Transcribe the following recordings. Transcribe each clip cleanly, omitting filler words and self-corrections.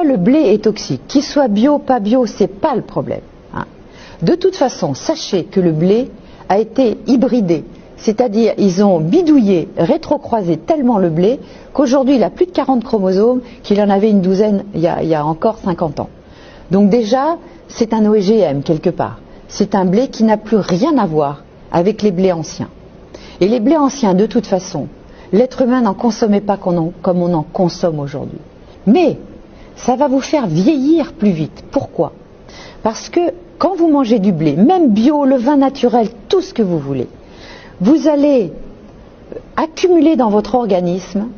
le blé est toxique. Qu'il soit bio, pas bio, c'est pas le problème. Hein. De toute façon, sachez que le blé a été hybridé. C'est-à-dire, ils ont bidouillé, rétrocroisé tellement le blé qu'aujourd'hui, il a plus de 40 chromosomes qu'il en avait une douzaine il y a encore 50 ans. Donc déjà, c'est un OGM quelque part. C'est un blé qui n'a plus rien à voir avec les blés anciens. Et les blés anciens, de toute façon, l'être humain n'en consommait pas comme on en consomme aujourd'hui. Mais ça va vous faire vieillir plus vite. Pourquoi? Parce que quand vous mangez du blé, même bio, le vin naturel, tout ce que vous voulez, vous allez accumuler dans votre organisme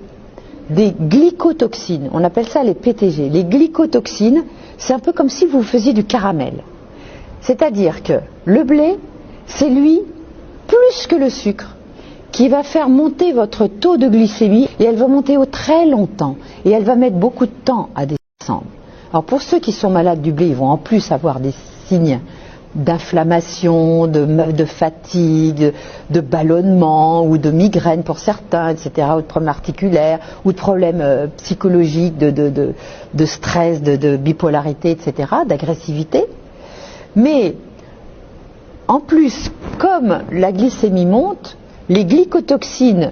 des glycotoxines. On appelle ça les PTG. Les glycotoxines, c'est un peu comme si vous faisiez du caramel. C'est-à-dire que le blé, c'est lui, plus que le sucre, qui va faire monter votre taux de glycémie, et elle va monter très longtemps, et elle va mettre beaucoup de temps à descendre. Alors pour ceux qui sont malades du blé, ils vont en plus avoir des signes d'inflammation, de fatigue, de ballonnement ou de migraine pour certains, etc., ou de problèmes articulaires, ou de problèmes psychologiques, de stress, de bipolarité, etc., d'agressivité. Mais en plus, comme la glycémie monte, les glycotoxines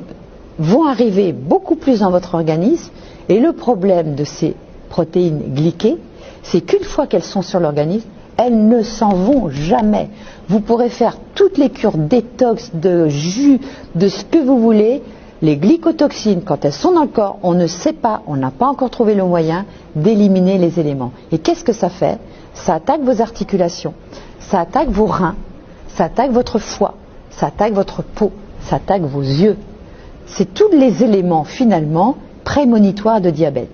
vont arriver beaucoup plus dans votre organisme, et le problème de ces protéines glyquées, c'est qu'une fois qu'elles sont sur l'organisme, elles ne s'en vont jamais. Vous pourrez faire toutes les cures détox, de jus, de ce que vous voulez. Les glycotoxines, quand elles sont dans le corps, on ne sait pas, on n'a pas encore trouvé le moyen d'éliminer les éléments. Et qu'est-ce que ça fait? Ça attaque vos articulations, ça attaque vos reins, ça attaque votre foie, ça attaque votre peau, ça attaque vos yeux. C'est tous les éléments finalement prémonitoires de diabète.